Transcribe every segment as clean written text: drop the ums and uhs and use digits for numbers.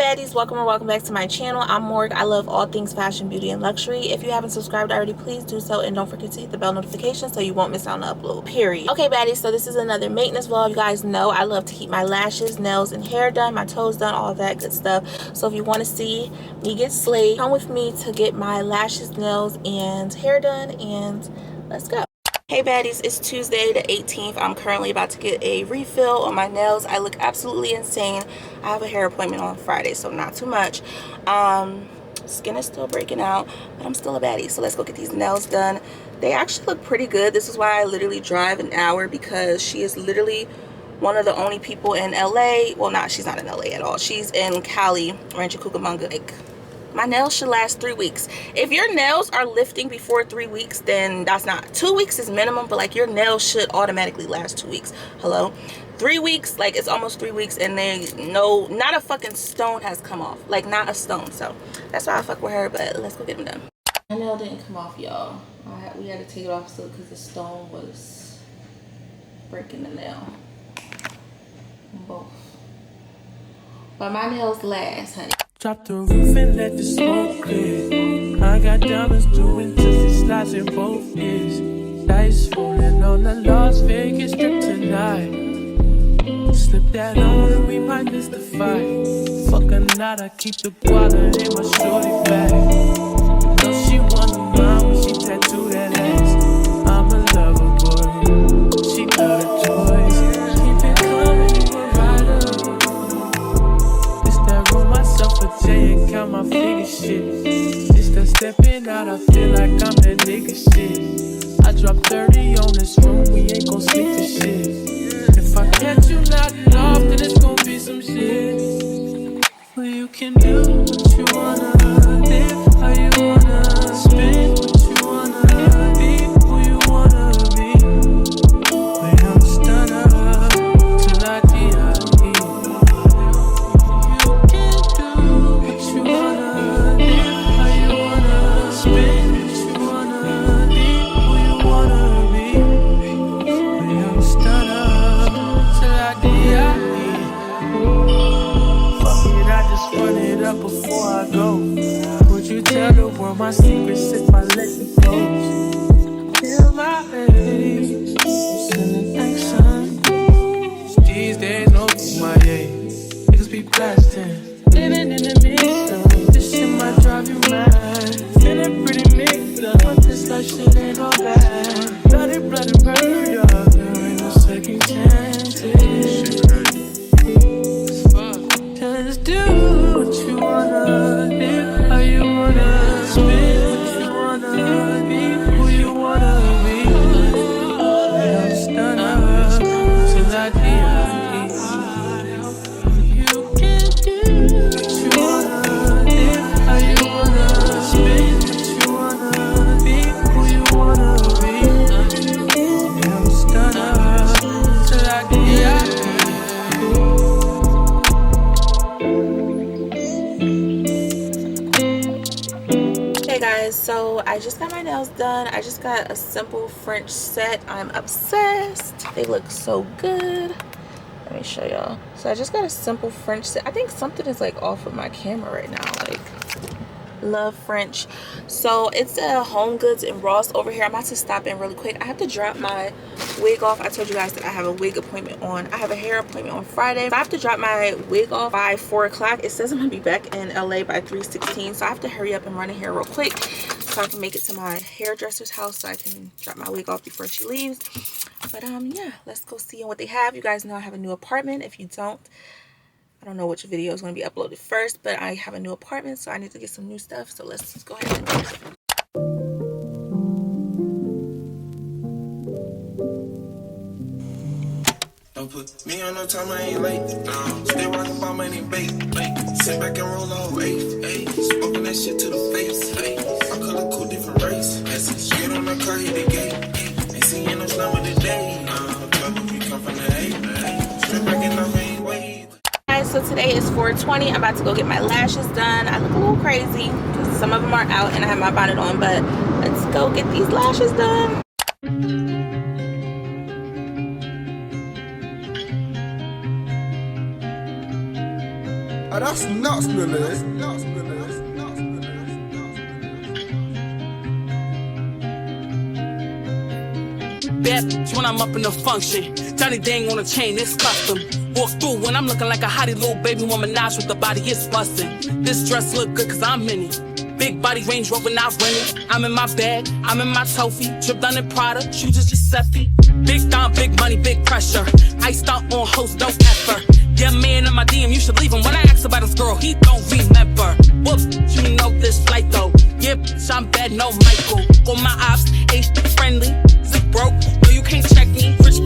baddies, welcome or welcome back to my channel. I'm Morg. I love all things fashion, beauty, and luxury. If you haven't subscribed already, please do so, and don't forget to hit the bell notification so you won't miss out on the upload, period. Okay baddies, so this is another maintenance vlog. You guys know I love to keep my lashes, nails, and hair done, my toes done, all that good stuff. So if you want to see me get slayed, come with me to get my lashes, nails, and hair done, and let's go. Hey baddies, it's Tuesday the 18th. I'm currently about to get a refill on my nails. I look absolutely insane. I have a hair appointment on Friday, so not too much. Skin is still breaking out, but I'm still a baddie. So let's go get these nails done. They actually look pretty good. This is why I literally drive an hour, because she is literally one of the only people in LA. Well, she's not in LA at all. She's in Cali, Rancho Cucamonga. Like, my nails should last 3 weeks. If your nails are lifting before 3 weeks, then that's not. 2 weeks is minimum, but like your nails should automatically last 2 weeks. Hello? 3 weeks, like it's almost 3 weeks, and then not a fucking stone has come off. Like, not a stone. So that's why I fuck with her, but let's go get them done. My nail didn't come off, y'all. We had to take it off still because the stone was breaking the nail. Both. But my nails last, honey. Drop the roof and let the smoke clear. I got diamonds doing twisted slides in both ears. Dice rolling on the Las Vegas strip tonight. Slip that on and we might miss the fight. Fuck or not, I keep the guala in my shorty bag. Know she wanna mine when she tattoo that ass. I'm a lover boy, she love the toys. Keep it coming, you a rider. Roll myself a J and count my figure shit. It's the stepping out, I feel like I'm that nigga shit. I drop 30 on this room, we ain't gon' sleep this shit. If I catch you nodding off, then it's gon' be some shit. Well, you can do what you wanna, live how you wanna, spin what you wanna, be who you wanna be. When I'm stunner, till I die. Before I go, would you tell the world my secrets if I let you go? Feel my age, sending action. These days, no MIA. Niggas be blasting, living in the mix up. This shit might drive you mad. Feeling pretty mixed up. This life shit ain't all bad. Bloody murder. There ain't no second chances. Just do what you wanna, live how you wanna, spin what you wanna, be who you wanna be. I'm stunner till I die. You can do what you wanna, live how you wanna, spin what you wanna, be who you wanna be. I'm stunner till I die. Hey guys, so I just got my nails done. I just got a simple French set. I'm obsessed. They look so good. Let me show y'all. So I just got a simple French set. I think something is like off of my camera right now. Like, love French. So it's a Home Goods in Ross over here. I'm about to stop in really quick. I have to drop my wig off. I told you guys that I have a wig appointment on. I have a hair appointment on Friday. So I have to drop my wig off by 4 o'clock. It says I'm gonna be back in LA by 3:16. So I have to hurry up and run in here real quick so I can make it to my hairdresser's house so I can drop my wig off before she leaves. But yeah, let's go see what they have. You guys know I have a new apartment. If you don't, I don't know which video is going to be uploaded first, but I have a new apartment, so I need to get some new stuff. So let's just go ahead and do it. Don't put me on no time, I ain't late. No, still rockin' by money, bake. Sit back and roll on eight. Smoking that shit to the face. I call it cool, different race. Get on the car, hit the gate. Ain't seeing no slum with the day. Trouble, we come from the eight. Straight back and I ain't wait. Guys, so today is 4:20. I'm about to go get my lashes done. I look a little crazy because some of them are out and I have my bonnet on, but let's go get these lashes done. Oh, that's nuts, Lily. Bad bitch when I'm up in the function. Johnny Dang on a chain, it's custom. Walk through when I'm looking like a hottie little baby woman. Nash with the body, it's bustin'. This dress look good cause I'm in it. Big body Range Rover, not rented. I'm in my bag, I'm in my trophy. Trip down in Prada, shoes is Giuseppe. Big down, big money, big pressure. Iced out on host, no effort. Yeah, man in my DM, you should leave him. When I ask about his girl, he don't remember. Whoop, you know this flight though. Yeah, bitch, I'm bad, no Michael. All my ops, ain't friendly. Zip broke, no, you can't check me. Rich,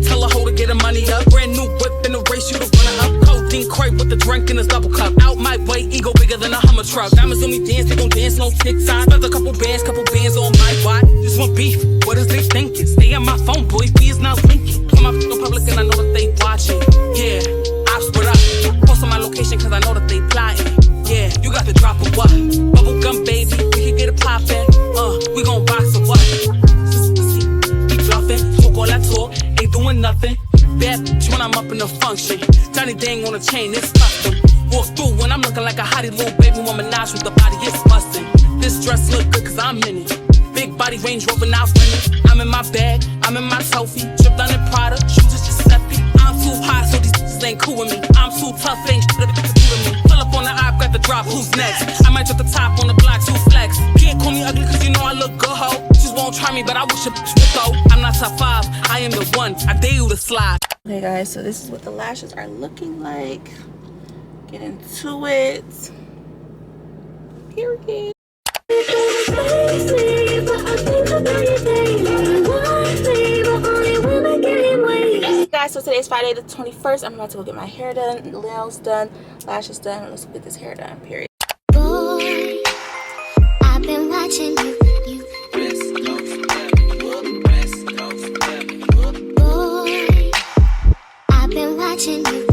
tell a hoe to get her money up. Brand new whip in the race, you the runner up. Codeine crate with the drink in his double cup. Out my way, ego bigger than a Hummer truck. Diamonds on me dance, they gon' dance, no TikTok. Spent a couple bands on my watch. Just want beef, what is they thinking? Stay on my phone, boy, B is not linking. Come up in public and I know that they watching. Yeah, ops, what up? Post on my location cause I know that they plotting. Yeah, you got the drop of what? Bubble gum, baby, we can get it poppin'. We gon' box or what? He bluffing, talk all that talk, ain't doing nothing. Bad bitch when I'm up in the function. Johnny Dang on a chain, it's custom. Walk through when I'm looking like a hottie little baby woman. Nash with the body, it's bustin'. This dress look good cause I'm in it. Big body Range Rover, not rented. I'm in my bag, I'm in my trophy. Trip down in Prada, shoes is Giuseppe. I'm too hot, so these bitches ain't cool with me. I'm too tough, ain't shit to do with me. Pull up on the op, got the drop, who's next? I might drop the top on the block, too flex. Can't call me ugly cause you know I look good, ho. Just won't try me, but I wish a bitch would though. I'm not top 5, I am the one, I dare you to slide. Okay guys, so this is what the lashes are looking like. Get into it. Period. Guys, so today's Friday the 21st. I'm about to go get my hair done, nails done, lashes done. Let's get this hair done, period. Boy, I've been watching you. Boy, I've been watching you.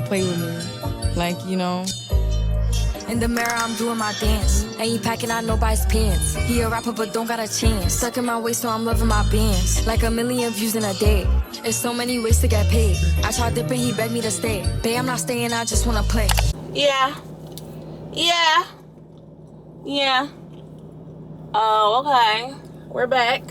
Play with me, like, you know, In the mirror, I'm doing my dance. Ain't he packing out nobody's pants. He a rapper, but don't got a chance. Stuck in my waist, so I'm loving my bands. Like 1 million views in a day. There's so many ways to get paid. I tried dipping, he begged me to stay. Babe, I'm not staying, I just wanna play. Yeah. Yeah. Yeah. Oh, okay. We're back.